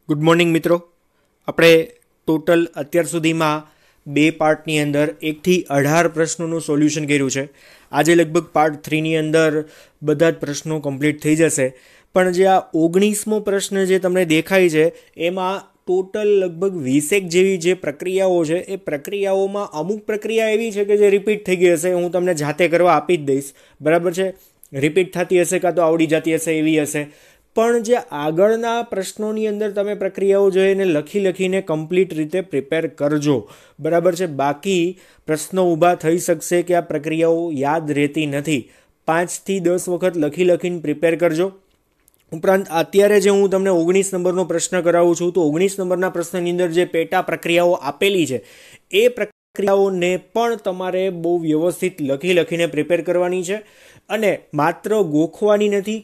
Good morning મિત્રો. આપણે total અત્યાર સુધીમાં બે પાર્ટની અંદર 1 થી 18 પ્રશ્નોનું સોલ્યુશન કર્યું છે. આજે લગભગ પાર્ટ 3ની અંદર બધા જ પ્રશ્નો કમ્પ્લીટ થઈ જશે. પણ જે આ 19મો પ્રશ્ન જે તમને દેખાય છે એમાં ટોટલ લગભગ 20 જેવી જે પ્રક્રિયાઓ છે એ પ્રક્રિયાઓમાં અમુક પ્રક્રિયા એવી છે કે જે રિપીટ થઈ ગઈ હશે. હું તમને જાતે કરવા આપી જ દઈશ, બરાબર છે. રિપીટ થતી હશે કાં તો આવડી જતી હશે એવી હશે. પણ જે આગળના પ્રશ્નોની અંદર તમે પ્રક્રિયાઓ જોઈને લખીને કમ્પ્લીટ રીતે પ્રિપેર કરજો, બરાબર છે. બાકી પ્રશ્નો ઊભા થઈ શકશે કે આ પ્રક્રિયાઓ યાદ રહેતી નથી. 5 થી 10 વખત લખીને પ્રિપેર કરજો. ઉપરાંત અત્યારે જે હું તમને 19 નંબરનો પ્રશ્ન કરાવું છું તો 19 નંબરના પ્રશ્નની અંદર જે પેટા પ્રક્રિયાઓ આપેલી છે એ પ્રક્રિયાઓને પણ તમારે બહુ વ્યવસ્થિત લખીને પ્રિપેર કરવાની છે. અને માત્ર ગોખવાની નથી,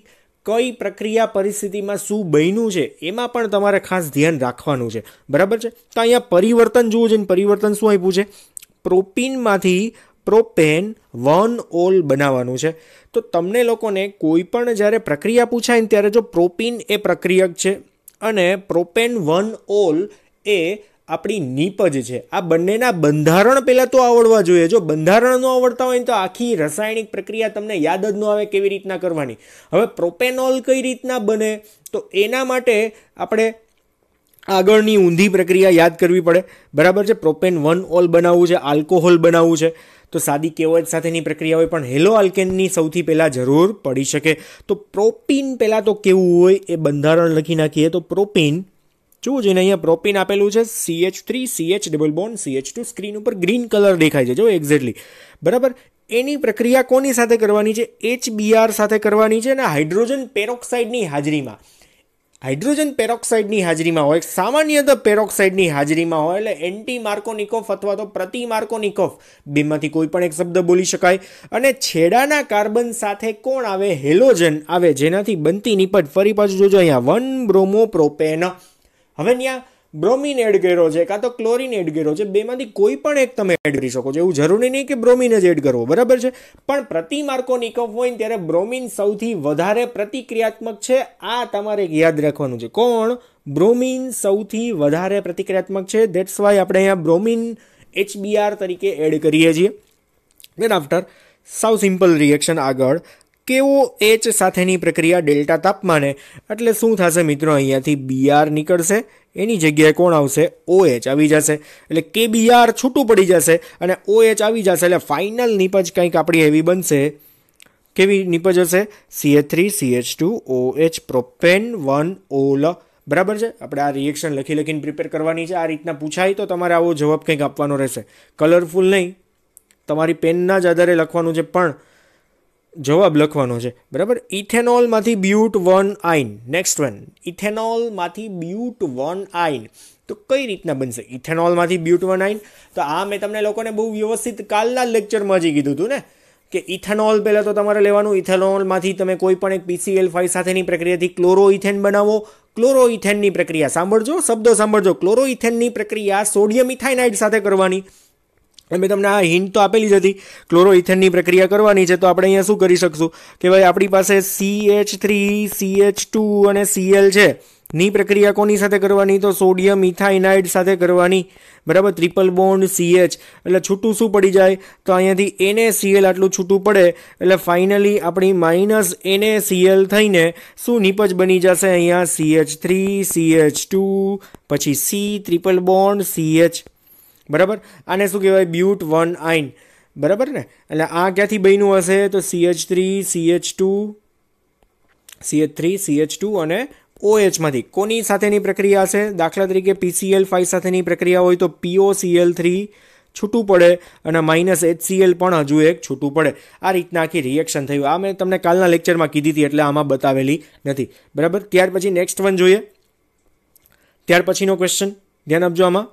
કઈ પ્રક્રિયા પરિસ્થિતિમાં શું બન્યું છે એમાં પણ તમારે ખાસ ધ્યાન રાખવાનું છે, બરાબર છે. તો અહીંયા પરિવર્તન જુઓ છે. પરિવર્તન શું આપ્યું છે? પ્રોપીનમાંથી પ્રોપેન 1-ol બનાવવાનું છે. તો તમને લોકોને કોઈ પણ જ્યારે પ્રક્રિયા પૂછાય ને ત્યારે જો પ્રોપીન એ પ્રક્રિયક છે અને પ્રોપેન 1-ol એ આપણી નીપજ છે, આ બંનેના બંધારણ પહેલાં તો આવડવા જોઈએ. જો બંધારણ ન આવડતા હોય ને તો આખી રાસાયણિક પ્રક્રિયા તમને યાદ જ ન આવે કેવી રીતના કરવાની. હવે પ્રોપેનોલ કઈ રીતના બને તો એના માટે આપણે આગળની ઊંધી પ્રક્રિયા યાદ કરવી પડે, બરાબર છે. પ્રોપેન 1-ol બનાવવું છે, આલ્કોહોલ બનાવવું છે તો સાદી કેવચ સાથેની પ્રક્રિયા હોય પણ હેલો આલ્કેનની સૌથી પહેલાં જરૂર પડી શકે. તો પ્રોપીન પહેલાં તો કેવું હોય એ બંધારણ લખી નાખીએ. તો પ્રોપીન જુઓ જોઈને અહીંયા પ્રોપીન આપેલું છે CH3 CH double bond CH2. Screen ઉપર ગ્રીન કલર દેખાય છે જો એક્ઝેક્ટલી, બરાબર. એની પ્રક્રિયા કોની સાથે કરવાની છે? HBr સાથે કરવાની છે. અને હાઇડ્રોજન પેરોક્સાઇડની હાજરીમાં, હાઇડ્રોજન પેરોક્સાઇડની હાજરીમાં હોય, સામાન્યતઃ પેરોક્સાઇડની હાજરીમાં હોય એટલે એન્ટી માર્કોનિકોફ અથવા તો પ્રતિ માર્કોનિકોફ બેમાંથી કોઈ પણ એક શબ્દ બોલી શકાય. અને છેડાના કાર્બન સાથે કોણ આવે? હેલોજન આવે, જેનાથી બનતી નિપજ ફરી પાછું જોજો અહીંયા 1-bromopropane. હવે ત્યાં બ્રોમિન એડ કર્યો છે કાં તો ક્લોરિન એડ કર્યો છે, બેમાંથી કોઈ પણ એક તમે એડ કરી શકો છો. એવું જરૂરી નહીં કે બ્રોમિન જ એડ કરવો, બરાબર છે. પણ પ્રતિ માર્કોનિકોફ હોય ને ત્યારે બ્રોમિન સૌથી વધારે પ્રતિક્રિયાત્મક છે. આ તમારે યાદ રાખવાનું છે. કોણ? બ્રોમિન સૌથી વધારે પ્રતિક્રિયાત્મક છે. ધેટ્સ વાય આપણે અહીંયા બ્રોમિન HBr તરીકે એડ કરીએ છીએ. દેન આફ્ટર સાવ સિમ્પલ રિએક્શન આગળ કેવો H સાથેની પ્રક્રિયા ડેલ્ટા તાપમાને, એટલે શું થશે મિત્રો? અહીંયાથી Br નીકળશે, એની જગ્યાએ કોણ આવશે? OH આવી જશે. એટલે KBr છૂટું પડી જશે અને OH આવી જશે. એટલે ફાઇનલ નિપજ કંઈક આપણી એવી બનશે. કેવી નિપજ હશે? CH3 CH2 OH propane 1-ol, બરાબર છે. આપણે આ રિએક્શન લખીને પ્રિપેર કરવાની છે. આ રીતના પૂછાય તો તમારે આવો જવાબ કંઈક આપવાનો રહેશે. કલરફુલ નહીં, તમારી પેનના જ આધારે લખવાનું છે પણ જવાબ લખવાનો છે, બરાબર. ઇથેનોલમાંથી બ્યુટ 1 આયન. નેક્સ્ટ વન, ઇથેનોલમાંથી બ્યુટ 1 આયન. તો કઈ રીતના બનશે ઇથેનોલમાંથી બ્યુટ 1 આયન? તો આ મેં તમને લોકોને બહુ વ્યવસ્થિત કાલના લેક્ચરમાં જ કીધું હતું ને કે ઇથેનોલ પહેલાં તો તમારે લેવાનું. ઇથેનોલમાંથી તમે કોઈ પણ એક PCl5 સાથેની પ્રક્રિયાથી ક્લોરોઇથેન બનાવો. ક્લોરોઇથેનની પ્રક્રિયા સાંભળજો, શબ્દો સાંભળજો. ક્લોરોઇથેનની પ્રક્રિયા સોડિયમ ઇથાઇનાઇડ સાથે કરવાની. મેં તમને આ હિન્ટ તો આપેલી જ હતી. ક્લોરોઇથેનની પ્રક્રિયા કરવાની છે તો આપણે અહીંયા શું કરી શકશું કે ભાઈ આપણી પાસે CH3 CH2 અને Cl છે ની પ્રક્રિયા કોની સાથે કરવાની? તો સોડિયમ ઇથાઇનાઇડ સાથે કરવાની, બરાબર. ટ્રિપલ બોન્ડ CH એટલે છૂટું શું પડી જાય? તો અહીંયાથી NaCl આટલું છૂટું પડે એટલે ફાઇનલી આપણી -NaCl થઈને શું નિપજ બની જશે? અહીંયા CH3 CH2 પછી C ટ્રિપલ બોન્ડ CH, બરાબર. આને શું કહેવાય? બ્યુટ 1 આયન, બરાબર ને. એટલે આ ક્યાંથી બન્યું હશે? તો CH3 CH2 અને OH માંથી કોની સાથેની પ્રક્રિયા હશે? દાખલા તરીકે PCl5 સાથેની પ્રક્રિયા હોય તો POCl3 છૂટું પડે અને -HCl પણ હજુ એક છૂટું પડે. આ રીતના આખી રિએક્શન થયું. આ મેં તમને કાલના લેક્ચરમાં કીધી હતી એટલે આમાં બતાવેલી નથી, બરાબર. ત્યાર પછી નેક્સ્ટ વન જોઈએ. ત્યાર પછીનો ક્વેશ્ચન ધ્યાન આપજો. આમાં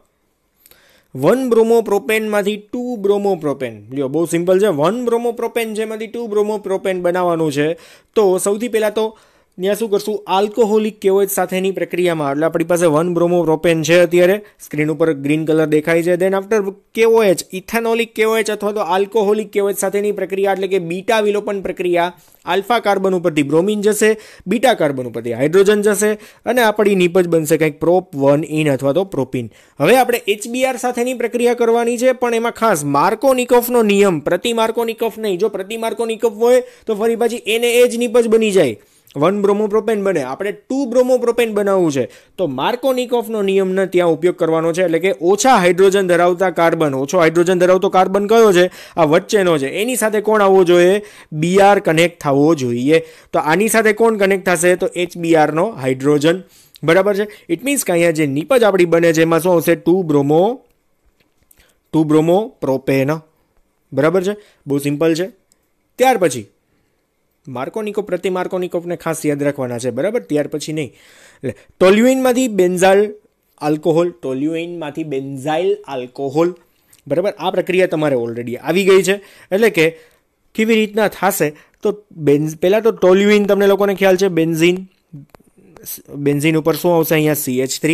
1-bromopropane-માંથી 2-bromopropane. લ્યો બહુ સિમ્પલ છે. 1-bromopropane જેમાંથી 2-bromopropane બનાવવાનું છે. તો સૌથી પહેલાં તો ત્યાં શું કરશું, આલ્કોહોલિક KOH સાથેની પ્રક્રિયામાં, એટલે આપણી પાસે 1 બ્રોમો પ્રોપેન છે, અત્યારે સ્ક્રીન ઉપર ગ્રીન કલર દેખાય છે. દેન આફ્ટર KOH, ઇથેનોલિક KOH અથવા તો આલ્કોહોલિક KOH સાથેની પ્રક્રિયા એટલે કે બીટા વિલોપન પ્રક્રિયા, આલ્ફા કાર્બન ઉપરથી બ્રોમિન જશે, બીટા કાર્બન ઉપરથી હાઇડ્રોજન જશે અને આપણી નીપજ બનશે કંઈક પ્રોપ 1 ઇન અથવા તો પ્રોપિન. હવે આપણે HBr સાથેની પ્રક્રિયા કરવાની છે, પણ એમાં ખાસ માર્કોનિકોફનો નિયમ, પ્રતિ માર્કોનિકોફ નહીં. જો પ્રતિ માર્કોનિકોફ હોય તો ફરી પાછી એને એ જ નીપજ બની જાય, 1 બ્રોમોપ્રોપેન બને. આપણે 2 બ્રોમોપ્રોપેન બનાવવું છે તો માર્કોનિકોફનો નિયમનો ત્યાં ઉપયોગ કરવાનો છે, એટલે કે ઓછા હાઇડ્રોજન ધરાવતા કાર્બન, ઓછો હાઇડ્રોજન ધરાવતો કાર્બન કયો છે, આ વચ્ચેનો છે, એની સાથે કોણ આવવો જોઈએ, Br કનેક્ટ થવો જોઈએ. તો આની સાથે કોણ કનેક્ટ થશે, તો HBr નો હાઇડ્રોજન. બરાબર છે. ઇટ મીન્સ કે અહીંયા જે નીપજ આપણી બને છે એમાં શું આવશે, 2 બ્રોમોપ્રોપેન. બરાબર છે, બહુ સિમ્પલ છે. ત્યાર પછી માર્કોનિકોફ, પ્રતિ માર્કોનિકોફને ખાસ યાદ રાખવાના છે. બરાબર, ત્યાર પછી નહીં. એટલે ટોલ્યુઇનમાંથી બેન્ઝાઇલ આલ્કોહોલ, ટોલ્યુઇનમાંથી બેન્ઝાઇલ આલ્કોહોલ. બરાબર, આ પ્રક્રિયા તમારે ઓલરેડી આવી ગઈ છે. એટલે કે કેવી રીતના થશે, તો પહેલાં તો ટોલ્યુઇન તમને લોકોને ખ્યાલ છે, બેન્ઝીન ઉપર શું આવશે, અહીંયા CH3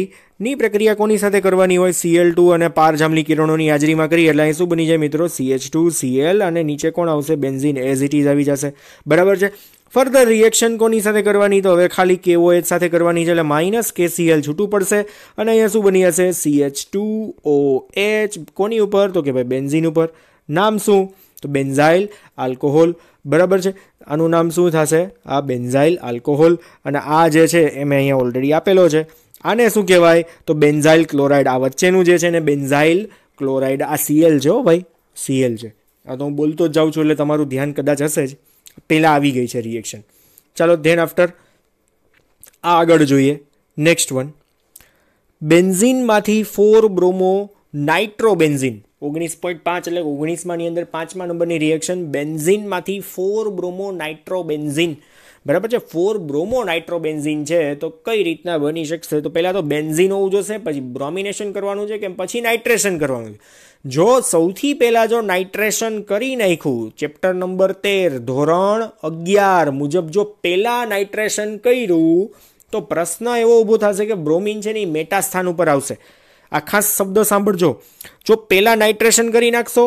ની પ્રક્રિયા કોની સાથે કરવાની હોય, Cl2 અને પારજાંબલી કિરણોની હાજરીમાં કરી એટલે અહીં શું બની જાય મિત્રો, CH2Cl અને નીચે કોણ આવશે, બેન્ઝીન એઝ ઇટ ઇઝ આવી જશે. બરાબર છે. ફર્ધર રિએક્શન કોની સાથે કરવાની, તો હવે ખાલી KOH સાથે કરવાની છે, એટલે માઇનસ KCl છૂટું પડશે અને અહીંયા શું બની જશે, CH2OH કોની ઉપર, તો કે ભાઈ બેન્ઝીન ઉપર. નામ શું, તો બેન્ઝાઇલ આલ્કોહોલ. બરાબર છે. આનું નામ શું થશે, આ બેન્ઝાઇલ આલ્કોહોલ. અને આ જે છે એ મેં અહીંયા ઓલરેડી આપેલો છે. આને શું કહેવાય, તો બેન્ઝાઇલ ક્લોરાઇડ. આ વચ્ચેનું જે છે ને બેન્ઝાઇલ ક્લોરાઇડ, આ Cl છે હો ભાઈ, Cl છે. આ તો હું બોલતો જ જાઉં છું એટલે તમારું ધ્યાન કદાચ હશે જ, પહેલાં આવી ગઈ છે રિએક્શન. ચાલો ધેન આફ્ટર આ આગળ જોઈએ. નેક્સ્ટ વન, બેન્ઝીનમાંથી 4 બ્રોમો નાઇટ્રોબેન્ઝીન, 19.5 એટલે 19માની અંદર 5મા નંબરની રિએક્શન, બેન્ઝીનમાંથી 4 બ્રોમો નાઇટ્રોબેન્ઝીન. બરાબર છે. 4 બ્રોમો નાઇટ્રોબેન્ઝીન છે તો કઈ રીતના બની શકશે, તો પહેલાં તો બેન્ઝીન હોવું જોશે, પછી બ્રોમિનેશન કરવાનું છે કે પછી નાઇટ્રેશન કરવાનું છે. જો સૌથી પહેલાં જો નાઇટ્રેશન કરી નાખ્યું, ચેપ્ટર નંબર 13 ધોરણ 11 મુજબ જો પહેલાં નાઇટ્રેશન કર્યું તો પ્રશ્ન એવો ઊભો થશે કે બ્રોમિન છે ને એ મેટા સ્થાન ઉપર આવશે. આ ખાસ શબ્દ સાંભળજો, જો પહેલાં નાઇટ્રેશન કરી નાખશો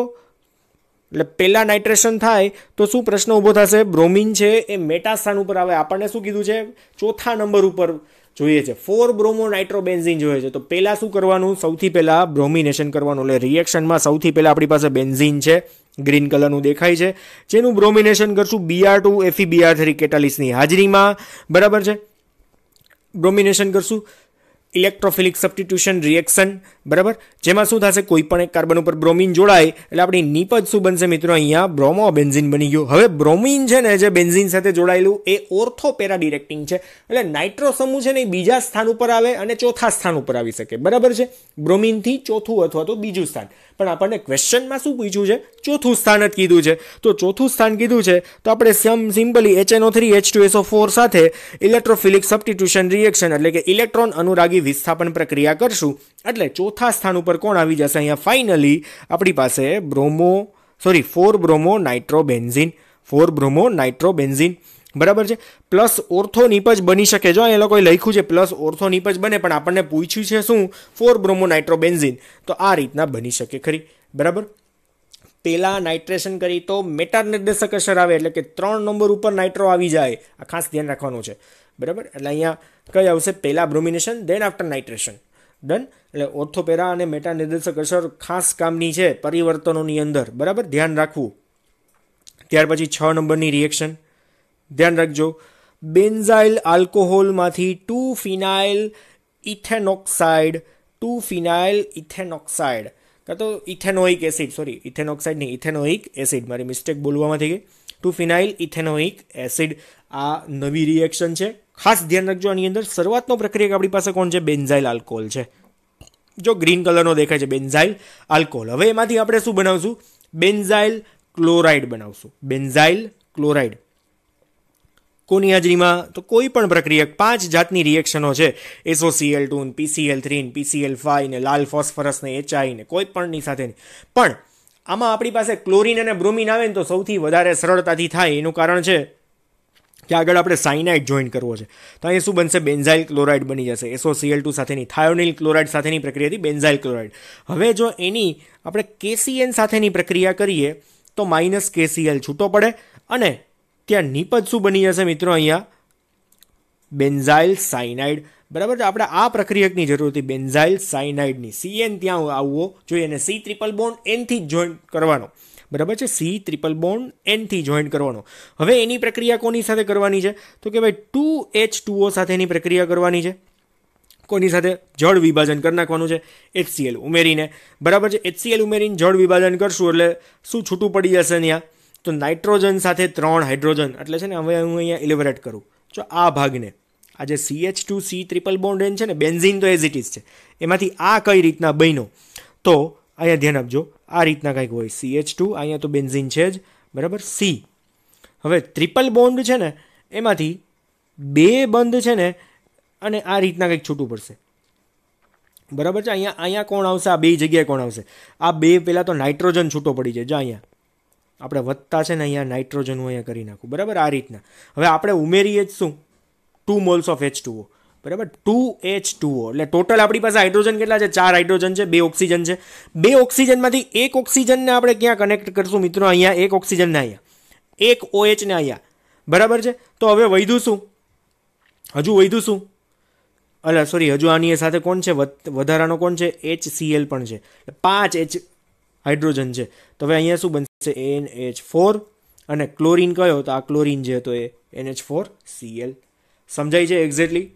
એટલે પહેલાં નાઇટ્રેશન થાય તો શું પ્રશ્ન ઊભો થશે, બ્રોમિન છે એ મેટા સ્થાન ઉપર આવે. આપણને શું કીધું છે, ચોથા નંબર ઉપર જોઈએ છે, 4 બ્રોમો નાઇટ્રોબેન્ઝીન જોઈએ છે. તો પહેલાં શું કરવાનું, સૌથી પહેલાં બ્રોમિનેશન કરવાનું. એટલે રિએક્શનમાં સૌથી પહેલાં આપણી પાસે બેન્ઝીન છે, ગ્રીન કલરનું દેખાય છે, જેનું બ્રોમિનેશન કરશું Br2 FeBr3 કેટાલિસની હાજરીમાં. બરાબર છે. બ્રોમિનેશન કરશું, ઇલેક્ટ્રોફિલિક સબસ્ટિટ્યુશન રિએક્શન. બરાબર, જેમાં શું થશે, કોઈ પણ એક કાર્બન ઉપર બ્રોમિન જોડાય એટલે આપણી નીપજ શું બનશે મિત્રો, અહીંયા બ્રોમો બેન્ઝીન બની ગયું. હવે બ્રોમિન છે ને જે બેન્ઝીન સાથે જોડાયેલું એ ઓર્થો પેરા ડિરેક્ટિંગ છે, એટલે નાઇટ્રો સમૂહ છે ને એ બીજા સ્થાન ઉપર આવે અને ચોથા સ્થાન ઉપર આવી શકે. બરાબર છે, બ્રોમિનથી ચોથું અથવા તો બીજું સ્થાન. પણ આપણને ક્વેશ્ચનમાં શું પૂછ્યું છે, ચોથું સ્થાન જ કીધું છે. તો ચોથું સ્થાન કીધું છે તો આપણે સિમ્પલી HNO3 H2SO4 સાથે ઇલેક્ટ્રોફિલિક સબસ્ટિટ્યુશન રિએક્શન એટલે કે ઇલેક્ટ્રોન અનુરાગી વિસ્થાપન પ્રક્રિયા કરશું. એટલે ચોથા સ્થાન ઉપર કોણ આવી જશે, અહીંયા ફાઇનલી આપણી પાસે 4 બ્રોમો નાઇટ્રોબેન્ઝીન, 4 બ્રોમો નાઇટ્રોબેન્ઝીન. બરાબર છે. પ્લસ ઓર્થો નીપજ બની શકે. જો એ લોકોએ લખ્યું છે પ્લસ ઓર્થો નીપજ બને, પણ આપણને પૂછ્યું છે શું, 4 બ્રોમો નાઇટ્રોબેન્ઝીન. તો આ રીતના બની શકે ખરી. બરાબર, પહેલાં નાઇટ્રેશન કરી તો મેટા નિર્દેશક અસર આવે, એટલે કે 3 નંબર ઉપર નાઇટ્રો આવી જાય. આ ખાસ ધ્યાન રાખવાનું છે. બરાબર, એટલે અહીંયા કઈ આવશે, પહેલાં bromination then after nitration. Done. એટલે ઓર્થોપેરા અને મેટા નિર્દેશક અસર ખાસ કામની છે પરિવર્તનોની અંદર. બરાબર, ધ્યાન રાખવું. ત્યાર પછી 6 નંબરની રિએક્શન ધ્યાન રાખજો, બેન્ઝાઇલ આલ્કોહોલમાંથી 2 ફિનાઇલ ઇથેનોક્સાઇડ કાં તો ઇથેનોઇક એસિડ, સોરી ઇથેનોક્સાઇડ નહીં, ઇથેનોઇક એસિડ, મારી મિસ્ટેક બોલવામાં થઈ ગઈ, 2 ફિનાઇલ ઇથેનોઇક એસિડ. આ નવી રિએક્શન છે, ખાસ ધ્યાન રાખજો. આની અંદર શરૂઆતનો પ્રક્રિયા આપણી પાસે કોણ છે, બેન્ઝાઇલ આલ્કોહોલ છે. જો ગ્રીન કલરનો દેખાય છે બેન્ઝાઇલ આલ્કોહોલ. હવે એમાંથી આપણે શું બનાવશું, બેન્ઝાઇલ ક્લોરાઇડ બનાવશું. બેન્ઝાઇલ ક્લોરાઇડ કોની હાજરીમાં, તો કોઈ પણ પ્રક્રિયા 5 જાતની રિએક્શનો છે, SOCl2 ને PCl3 ને PCl5 ને લાલ ફોસ્ફરસ ને HI ને કોઈ પણની સાથેની. પણ આમાં આપણી પાસે ક્લોરીન અને બ્રોમિન આવે ને તો સૌથી વધારે સરળતાથી થાય. એનું કારણ છે કે આગળ આપણે સાયનાઇડ જોઈન કરવો છે, તો અહીંયા શું બનશે? બેન્ઝાઇલ ક્લોરાઇડ બની જશે. SOCl2 સાથેની થાયોનિલ ક્લોરાઇડ સાથેની પ્રક્રિયાથી બેન્ઝાઇલ ક્લોરાઇડ. હવે જો એની આપણે KCN સાથેની પ્રક્રિયા કરીએ તો માઇનસ KCl છૂટો પડે અને ત્યાં નિપજ શું બની જશે મિત્રો? અહીંયા બેન્ઝાઇલ સાયનાઇડ. બરાબર છે. આપણે આ પ્રક્રિયકની જરૂર હતી બેન્ઝાઇલ સાયનાઇડની. CN ત્યાં આવવો જોઈએ અને C ટ્રિપલ બોન્ડ N થી જ જોઈન કરવાનો. બરાબર છે. C ટ્રિપલ બોન્ડ N થી જોઈન કરવાનો. હવે એની પ્રક્રિયા કોની સાથે કરવાની છે? તો કે ભાઈ 2H2O સાથેની પ્રક્રિયા કરવાની છે. કોની સાથે? જળ વિભાજન કરી નાખવાનું છે HCl ઉમેરીને. બરાબર છે. HCl ઉમેરીને જળ વિભાજન કરશું એટલે શું છૂટું પડી જશે ત્યાં? તો નાઇટ્રોજન સાથે 3 હાઇડ્રોજન. એટલે છે ને હવે હું અહીંયા ઇલેબોરેટ કરું. જો આ ભાગને આ જે CH2 C triple bond N છે ને, બેન્ઝીન તો એઝ ઇટ ઇઝ છે, એમાંથી આ કઈ રીતના બન્યો? તો અહીંયા ધ્યાન આપજો, આ રીતના કંઈક હોય. CH2 અહીંયા તો બેન્ઝીન છે જ. બરાબર. C હવે ટ્રિપલ બોન્ડ છે ને એમાંથી 2 બંધ છે ને અને આ રીતના કંઈક છૂટું પડશે. બરાબર છે. અહીંયા કોણ આવશે? આ 2 જગ્યાએ કોણ આવશે? આ 2 પહેલાં તો નાઇટ્રોજન છૂટો પડી જાય. જો અહીંયા આપણે વધતા છે ને અહીંયા નાઇટ્રોજન હું અહીંયા કરી નાખું. બરાબર. આ રીતના હવે આપણે ઉમેરીએ જ શું? 2 moles of H2O. બરાબર. 2H2O એટલે ટોટલ આપણી પાસે હાઇડ્રોજન કેટલા છે? 4 હાઇડ્રોજન છે, 2 ઓક્સિજન છે. 2 ઓક્સિજનમાંથી 1 ઓક્સિજનને આપણે ક્યાં કનેક્ટ કરશું મિત્રો? અહીંયા 1 ઓક્સિજનને અહીંયા, 1 OH ને અહીંયા. બરાબર છે. તો હવે વધ્યું શું? હજુ વધ્યું શું? અલા સોરી, હજુ આની સાથે કોણ છે? વધારાનો કોણ છે? HCl પણ છે. 5 H હાઇડ્રોજન છે. તો હવે અહીંયા શું બનશે? NH4 અને ક્લોરીન કયો? તો આ ક્લોરીન છે તો એ NH4Cl. સમજાય છે એક્ઝેક્ટલી?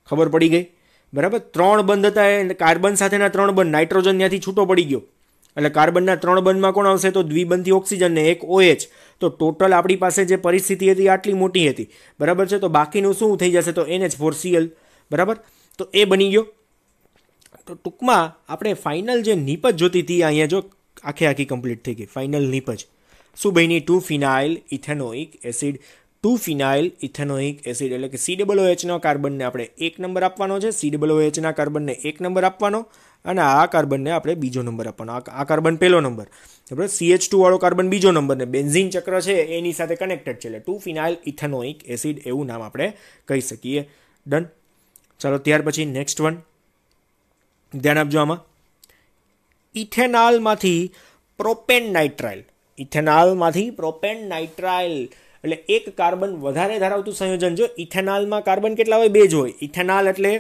ખબર પડી ગઈ? બરાબર. 3 બંધ હતા એ કાર્બન સાથેના 3 બંધ, નાઇટ્રોજન ત્યાંથી છૂટો પડી ગયો એટલે કાર્બનના 3 બંધમાં કોણ આવશે? તો દ્વિબંધી ઓક્સિજન ને 1 OH. તો ટોટલ આપણી પાસે જે પરિસ્થિતિ હતી આટલી મોટી હતી. બરાબર છે. તો બાકીનું શું થઈ જશે? તો NH4Cl. બરાબર. તો એ બની ગયો. તો ટૂંકમાં આપણે ફાઇનલ જે નિપજ જોતી હતી અહીંયા જો આખી કમ્પ્લીટ થઈ ગઈ. ફાઇનલ નિપજ શું બની? 2-phenyl ethanoic acid. 2-phenyl ethanoic acid એટલે કે COOH નો કાર્બનને આપણે 1 નંબર આપવાનો છે, COOH ના કાર્બનને 1 નંબર આપવાનો અને આ કાર્બનને આપણે બીજો નંબર આપવાનો. આ કાર્બન પહેલો નંબર. બરાબર. CH2 વાળો કાર્બન બીજો નંબર ને બેન્ઝીન ચક્ર છે એની સાથે કનેક્ટેડ છે એટલે 2-phenyl ઇથેનોઇક એસિડ એવું નામ આપણે કહી શકીએ. ડન. ચાલો ત્યાર પછી નેક્સ્ટ વન ધ્યાન આપજો. આમાં ઇથેનોલમાંથી પ્રોપેન નાઇટ્રાઇલ. ઇથેનોલમાંથી પ્રોપેન નાઇટ્રાઇલ એટલે 1 કાર્બન વધારે ધરાવતું સંયોજન. જો ઇથેનોલમાં કાર્બન કેટલા હોય? 2 જ હોય. ઇથેનોલ એટલે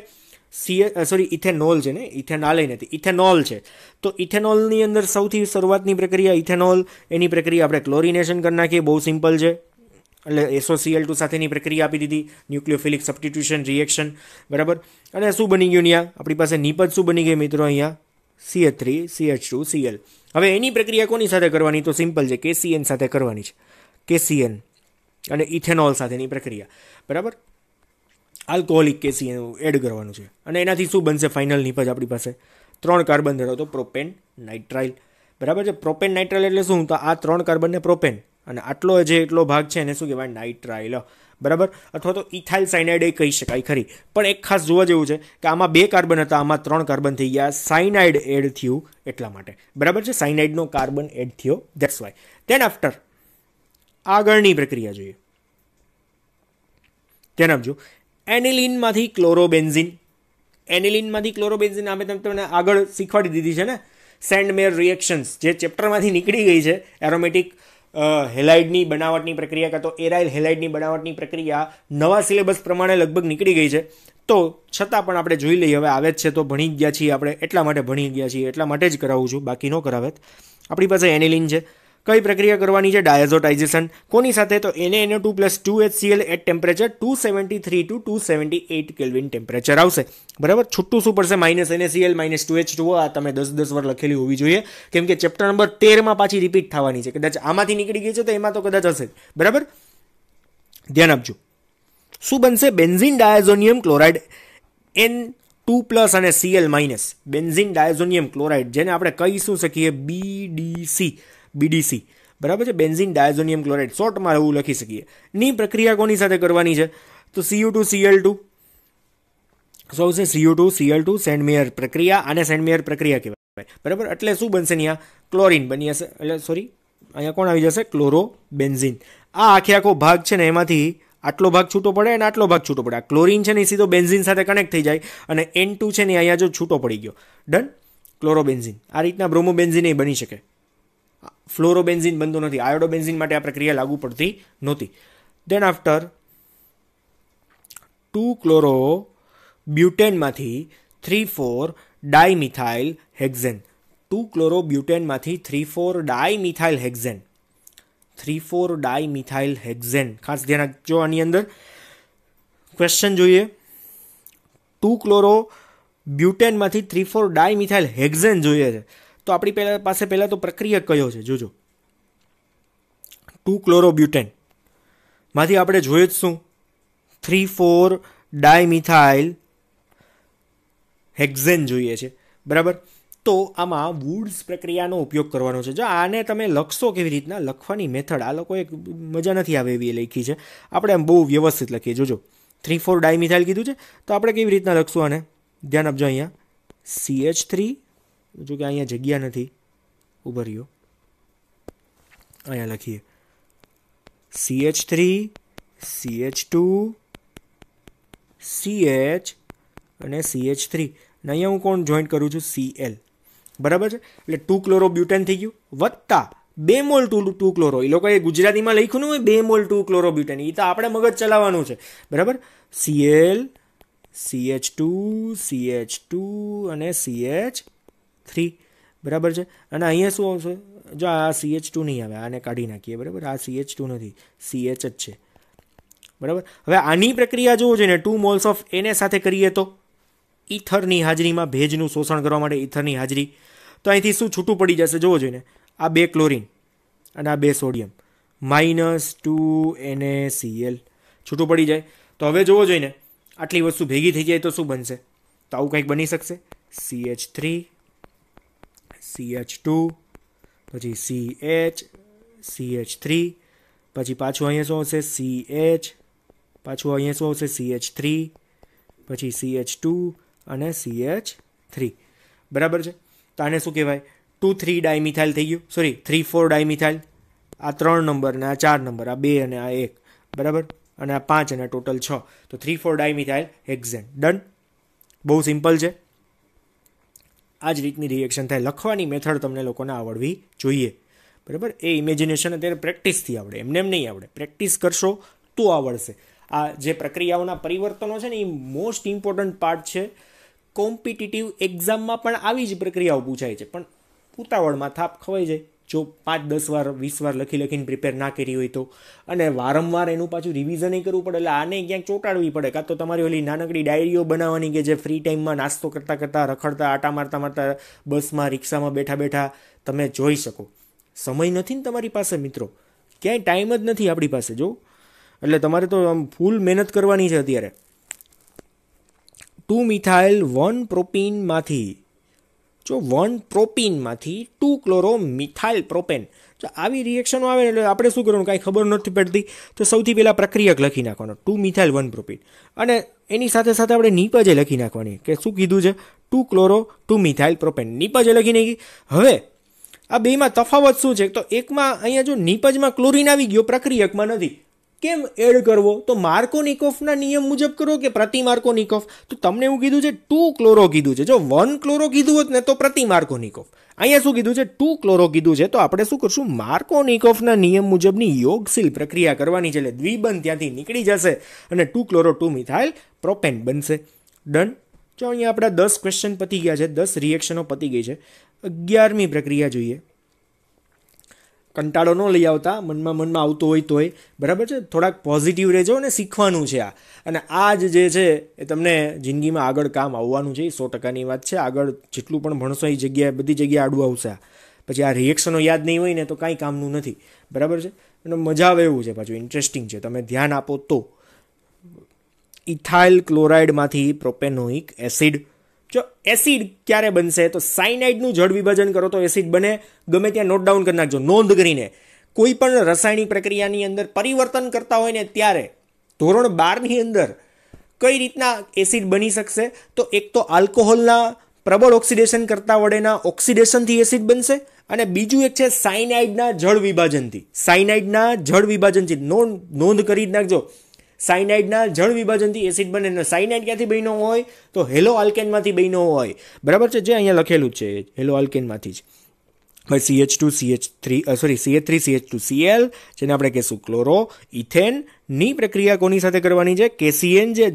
ઇથેનોલ છે ને, ઇથેનોલ નથી, ઇથેનોલ છે. તો ઇથેનોલની અંદર સૌથી શરૂઆતની પ્રક્રિયા ઇથેનોલ, એની પ્રક્રિયા આપણે ક્લોરિનેશન કરી નાખીએ. બહુ સિમ્પલ છે. એટલે SOCl2 સાથેની પ્રક્રિયા આપી દીધી, ન્યુક્લિયોફિલિક સબસ્ટિટ્યુશન રિએક્શન. બરાબર. અને શું બની ગયું ત્યાં? આપણી પાસે નિપજ શું બની ગઈ મિત્રો? અહીંયા CH3 CH2 Cl. હવે એની પ્રક્રિયા કોની સાથે કરવાની? તો સિમ્પલ છે, KCN સાથે કરવાની છે. KCN અને ઇથેનોલ સાથેની પ્રક્રિયા. બરાબર. આલ્કોહોલિક KCN એડ કરવાનું છે અને એનાથી શું બનશે? ફાઇનલ નિપજ આપણી પાસે 3 કાર્બન ધરાવતો પ્રોપેન નાઇટ્રાઇલ. બરાબર છે. પ્રોપેન નાઇટ્રાઇલ એટલે શું? તો આ 3 કાર્બનને પ્રોપેન અને આટલો જે એટલો ભાગ છે એને શું કહેવાય? નાઇટ્રાઇલ. બરાબર. અથવા તો ઇથાઇલ સાયનાઇડ એ કહી શકાય ખરી. પણ એક ખાસ જોવા જેવું છે કે આમાં 2 કાર્બન હતા, આમાં 3 કાર્બન થઈ ગયા. સાયનાઇડ એડ થયું એટલા માટે. બરાબર છે. સાયનાઇડનો કાર્બન એડ થયો, ધેટ્સ વાય. ધેન આફ્ટર આગળની પ્રક્રિયા જોઈએ. ધ્યાન આપજો. એનિલિનમાંથી ક્લોરોબેન્ઝીન. એનિલિનમાંથી ક્લોરોબેન્ઝીન આપણે તમને આગળ શીખવાડી દીધી છે ને, સેન્ડમેયર રિએક્શન્સ જે ચેપ્ટરમાંથી નીકળી ગઈ છે. એરોમેટિક હેલાઇડની બનાવટની પ્રક્રિયા કાં તો એરાઇલ હેલાઇડની બનાવટની પ્રક્રિયા નવા સિલેબસ પ્રમાણે લગભગ નીકળી ગઈ છે. તો છતાં પણ આપણે જોઈ લઈએ. હવે આવે જ છે તો ભણી ગયા છીએ આપણે, એટલા માટે ભણી ગયા છીએ, એટલા માટે જ કરાવું છું, બાકી ન કરાવે. આપણી પાસે એનિલિન છે. કઈ પ્રક્રિયા કરવાની છે? ડાયઝોટાઇઝેશન. કોની સાથે? તો NaNO2 + 2HCl at temperature 273 to 278 kelvin temperature આવશે. બરાબર. છૂટું શું પડશે? -NaCl -2H2O. આ તમે 10 વાર લખેલી હોવી જોઈએ કેમ કે ચેપ્ટર નંબર 13 પાછી રિપીટ થવાની છે. કદાચ આમાંથી નીકળી ગઈ છે તો એમાં તો કદાચ હશે. બરાબર. ધ્યાન આપજો. શું બનશે? બેન્ઝીન ડાયઝોનિયમ ક્લોરાઇડ N2+ અને Cl-. બેન્ઝીન ડાયઝોનિયમ ક્લોરાઇડ જેને આપણે કહી શું શકીએ? BDC. બરાબર છે. બેન્ઝીન ડાયઝોનિયમ ક્લોરાઇડ શોર્ટમાં એવું લખી શકીએ. ની પ્રક્રિયા કોની સાથે કરવાની છે? તો Cu2Cl2. શું આવશે? Cu2Cl2 સેન્ડમેયર પ્રક્રિયા. આને સેન્ડમેયર પ્રક્રિયા કહેવાય. બરાબર. એટલે શું બનશે? અહીંયા ક્લોરીન બની જશે. એટલે સોરી, અહીંયા કોણ આવી જશે? ક્લોરોબેન્ઝીન. આ આખો ભાગ છે ને એમાંથી આટલો ભાગ છૂટો પડે અને આટલો ભાગ છૂટો પડે. આ ક્લોરીન છે ને એ સીધો બેન્ઝીન સાથે કનેક્ટ થઈ જાય અને N2 છે ને અહીંયા જો છૂટો પડી ગયો. ડન. ક્લોરોબેન્ઝીન. આ રીતના બ્રોમોબેન્ઝીન એ બની શકે. ફ્લોરોબેન્ઝીન બનતો નથી. આયોડોબેન્ઝીન માટે આ પ્રક્રિયા લાગુ પડતી નહોતી. દેન આફ્ટર 2 ક્લોરો બ્યુટેનમાંથી 3,4 ડાયમિથાઇલ હેક્ઝેન. 2 ક્લોરો બ્યુટેનમાંથી 3,4 ડાયમિથાઇલ હેક્ઝેન. 3,4 dimethyl hexane. ખાસ ધ્યાન રાખજો. આની અંદર ક્વેશ્ચન જોઈએ. 2 ક્લોરો બ્યુટેનમાંથી 3,4 ડાયમિથાઇલ હેક્ઝેન જોઈએ છે. તો આપણી પાસે પહેલા તો પ્રક્રિયક કયો છે જોજો. 2 ક્લોરો બ્યુટેન માંથી આપણે જોઈએ જ શું? 3,4 ડાયમિથાઇલ હેક્ઝેન જોઈએ છે. બરાબર. તો આમાં વુડ્સ પ્રક્રિયાનો ઉપયોગ કરવાનો છે. જો આને તમે લખશો કેવી રીતના, લખવાની મેથડ આ લોકોએ મજા નથી આવે એવી લખી છે. આપણે આમ બહુ વ્યવસ્થિત લખીએ. જોજો 3,4 ડાયમિથાઇલ કીધું છે તો આપણે કેવી રીતના લખશું આને? ધ્યાન આપજો. અહીંયા CH3, જો કે અહીંયા જગ્યા નથી, ઉભા રહ્યો, અહીંયા લખીએ CH3 CH2 CH અને CH3 અને અહીંયા હું કોણ જોઈન્ટ કરું છું? Cl. બરાબર છે. એટલે 2 ક્લોરો બ્યુટેન થઈ ગયું વત્તા 2 મોલ 2 ક્લોરો. એ લોકોએ ગુજરાતીમાં લખ્યું હોય 2 મોલ 2 ક્લોરો બ્યુટેન. એ તો આપણે મગજ ચલાવવાનું છે. બરાબર. Cl CH2 CH2 અને CH3. બરાબર છે. અને અહીંયા શું આવશે? જો આ CH2 નહીં આવે, આને કાઢી નાખીએ. બરાબર. આ CH2 નથી, CH જ છે. બરાબર. હવે આની પ્રક્રિયા જોવો જોઈએ ને, 2 મોલ્સ ઓફ Na સાથે કરીએ તો ઈથરની હાજરીમાં ભેજનું શોષણ કરવા માટે ઈથરની હાજરી. તો અહીંથી શું છૂટું પડી જશે જોવો જોઈએ ને? આ 2 ક્લોરીન અને આ 2 સોડિયમ -2 NaCl છૂટું પડી જાય. તો હવે જોવો જોઈએ ને, આટલી વસ્તુ ભેગી થઈ જાય તો શું બનશે? તો આવું કંઈક બની શકશે. CH3 CH2 પછી CH CH3 પછી પાછું અહીંયા શું આવશે? CH પાછું અહીંયા શું આવશે? CH3 પછી CH2 અને CH3. બરાબર છે. તો આને શું કહેવાય? 2,3 ડાયમિથાઇલ થઈ ગયું. Sorry 3,4 dimethyl. આ 3 નંબર ને આ 4 નંબર, આ 2 અને આ 1. બરાબર. અને આ 5 અને ટોટલ 6. તો 3,4 ડાયમિથાઇલ હેક્ઝેન. ડન. બહુ સિમ્પલ છે. આ જ રીતની રિએક્શન થાય. લખવાની મેથડ તમને લોકોને આવડવી જોઈએ. બરાબર. એ ઇમેજિનેશન અત્યારે પ્રેક્ટિસથી આવડે, એમને એમ નહીં આવડે. પ્રેક્ટિસ કરશો તો આવડશે. આ જે પ્રક્રિયાઓના પરિવર્તનો છે ને એ મોસ્ટ ઇમ્પોર્ટન્ટ પાર્ટ છે. કોમ્પિટિટિવ એક્ઝામમાં પણ આવી જ પ્રક્રિયાઓ પૂછાય છે, પણ ઉતાવળમાં થાપ ખવાઈ જાય જો 5-10 વાર 20 વાર લખીને પ્રિપેર ના કરી હોય તો. અને વારંવાર એનું પાછું રિવિઝન કરવું પડે. એટલે આને ક્યાંક ચોંટાડવી પડે. કાં તો તમારી ઓલી નાનકડી ડાયરીઓ બનાવવાની કે જે ફ્રી ટાઈમમાં નાસ્તો કરતાં કરતાં, રખડતા, આટા મારતા બસમાં, રિક્ષામાં બેઠા તમે જોઈ શકો. સમય નથી ને તમારી પાસે મિત્રો, ક્યાંય ટાઈમ જ નથી આપણી પાસે. જો એટલે તમારે તો આમ ફૂલ મહેનત કરવાની છે અત્યારે. 2 મિથાઇલ 1 પ્રોપીનમાંથી 1 પ્રોપીનમાંથી 2 ક્લોરો મિથાઇલ પ્રોપેન. જો આવી રિએક્શનો આવે એટલે આપણે શું કરવાનું, કાંઈ ખબર નથી પડતી તો સૌથી પહેલાં પ્રક્રિયક લખી નાખવાનો 2 મિથાઇલ 1 પ્રોપીન. અને એની સાથે સાથે આપણે નિપજે લખી નાખવાની કે શું કીધું છે? 2 ક્લોરો 2 મિથાઇલ પ્રોપેન. નિપજે લખી નાખી. હવે આ બેમાં તફાવત શું છે? તો એકમાં અહીંયા જો નિપજમાં ક્લોરીન આવી ગયો, પ્રક્રિયકમાં નથી. કેમ એડ કરવો? તો માર્કોનિકોફના નિયમ મુજબ કરો કે પ્રતિ માર્કોનિકોફ? તો તમને એવું કીધું છે 2 ક્લોરો કીધું છે. જો 1 ક્લોરો કીધું હોત ને તો પ્રતિ માર્કોનિકોફ. અહીંયા શું કીધું છે? 2 ક્લોરો કીધું છે. તો આપણે શું કરશું? માર્કોનિકોફના નિયમ મુજબની યોગશીલ પ્રક્રિયા કરવાની છે. એટલે દ્વિબંધ ત્યાંથી નીકળી જશે અને 2 ક્લોરો 2 મિથાઇલ પ્રોપેન બનશે. ડન. જો અહીંયા આપણા 10 ક્વેશ્ચન પતી ગયા છે, 10 રિએક્શનો પતી ગઈ છે. 11મી પ્રક્રિયા જોઈએ. કંટાળો ન લઈ આવતા, મનમાં આવતો હોય તોય. બરાબર છે. થોડાક પોઝિટિવ રહેજો અને શીખવાનું છે આ. અને આ જ જે છે એ તમને જિંદગીમાં આગળ કામ આવવાનું છે. એ 100%ની વાત છે. આગળ જેટલું પણ ભણશો એ જગ્યાએ, બધી જગ્યાએ આડું આવશે. પછી આ રિએક્શનો યાદ નહીં હોય ને તો કાંઈ કામનું નથી. બરાબર છે. અને મજા આવે એવું છે, પાછું ઇન્ટરેસ્ટિંગ છે. તમે ધ્યાન આપો તો. ઇથાઇલ ક્લોરાઇડમાંથી પ્રોપેનોઇક એસિડ. જો એસિડ ક્યારે બનશે? તો સાયનાઇડનું જળ વિભાજન કરો તો એસિડ બને. ગમે ત્યાં નોટ ડાઉન કરી નાખજો, નોંધ કરીને. કોઈ પણ રાસાયણિક પ્રક્રિયાની અંદર પરિવર્તન કરતા હોય ને ત્યારે ધોરણ 12ની અંદર કઈ રીતના એસિડ બની શકશે? તો એક તો આલ્કોહોલના પ્રબળ ઓક્સિડેશન કરતા વડેના ઓક્સિડેશનથી એસિડ બનશે, અને બીજું એક છે સાયનાઇડના જળ વિભાજનથી. સાયનાઇડના જળ વિભાજનથી નોંધ કરી જ નાખજો. સાયનાઇડના જળ વિભાજનથી એસિડ બને ને સાયનાઇડ ક્યાંથી બન્યો હોય તો હેલો આલ્કેનમાંથી બન્યો હોય, બરાબર છે, જે અહીંયા લખેલું છે હેલો આલ્કેનમાંથી જ. હવે CH3CH2Cl જેને આપણે કહીશું ક્લોરો ઇથેનની પ્રક્રિયા કોની સાથે કરવાની છે? KCN જે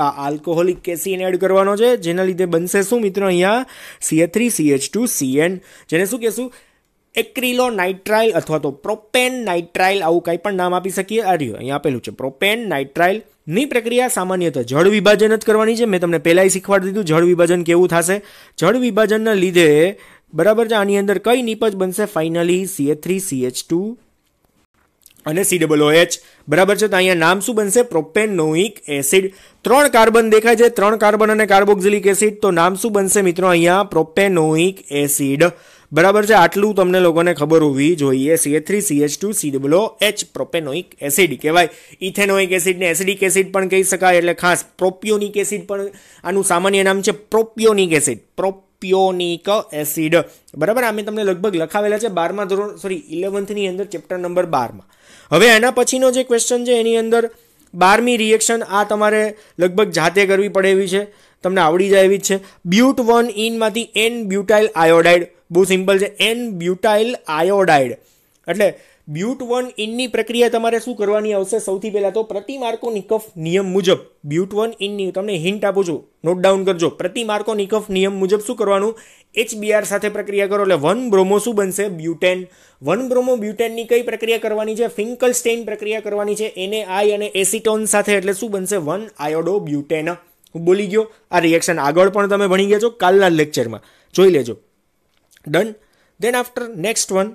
આલ્કોહોલિક KCN એડ કરવાનો છે, જેના લીધે બનશે શું મિત્રો અહીંયા CH3CH2CN, જેને શું કહેશું? એક્રિલોનાઇટ્રાઇલ અથવા તો પ્રોપેન નાઇટ્રાઇલ, આવું કંઈ પણ નામ આપી શકીએ. આ રહ્યું અહીંયા આપેલું છે પ્રોપેન નાઇટ્રાઇલની પ્રક્રિયા સામાન્યતઃ જળ વિભાજન જ કરવાની છે. મેં તમને પહેલાંય શીખવાડી દીધું જળ વિભાજન કેવું થશે. જળ વિભાજનના લીધે બરાબર છે આની અંદર કઈ નિપજ બનશે? ફાઇનલી CH3CH2 અને COOH, બરાબર છે. તો અહીંયા નામ શું બનશે? Propanoic acid. 3 કાર્બન દેખાય છે, 3 કાર્બન અને કાર્બોક્સિલિક એસિડ, તો નામ શું બનશે મિત્રો અહીંયા? પ્રોપેનોઇક એસિડ, બરાબર છે. આટલું તમને લોકોને ખબર હોવી જોઈએ. CH3CH2COOH પ્રોપેનોઇક એસિડ કહેવાય. ઇથેનોઇક એસિડને એસિડિક એસિડ પણ કહી શકાય, એટલે ખાસ પ્રોપિયોનિક એસિડ પણ આનું સામાન્ય નામ છે પ્રોપિયોનિક એસિડ, પ્યોનિક એસિડ, બરાબર. આ મેં તમને લગભગ લખાવેલા છે 12મા ધોરણ 11th અંદર ચેપ્ટર નંબર 12માં. હવે એના પછીનો જે ક્વેશ્ચન છે એની અંદર 12મી રિએક્શન આ તમારે લગભગ જાતે કરવી પડે એવી છે, તમને આવડી જાય એવી જ છે. બ્યુટ 1 ઇનમાંથી N બ્યુટાઇલ આયોડાઇડ, બહુ સિમ્પલ છે, N બ્યુટાઇલ આયોડાઇડ. એટલે બ્યુટ 1 ઇનની પ્રક્રિયા તમારે શું કરવાની આવશે? સૌથી પહેલા તો પ્રતિ માર્કોનિકોફ નિયમ મુજબ બ્યુટ 1 ઇનની તમને હિન્ટ આપું છું, નોટ ડાઉન કરજો. પ્રતિ માર્કોનિકોફ નિયમ મુજબ શું કરવાનું? HBr સાથે પ્રક્રિયા કરો એટલે 1 બ્રોમો શું બનશે? બ્યુટેન. 1 બ્રોમો બ્યુટેનની કઈ પ્રક્રિયા કરવાની છે? ફિંકલસ્ટેઇન પ્રક્રિયા કરવાની છે NaI અને એસિટોન સાથે, એટલે શું બનશે? 1 આયોડો બ્યુટેન. હું બોલી ગયો. આ રિએક્શન આગળ પણ તમે ભણી ગયા છો કાલના લેક્ચરમાં, જોઈ લેજો. Done. Then after next one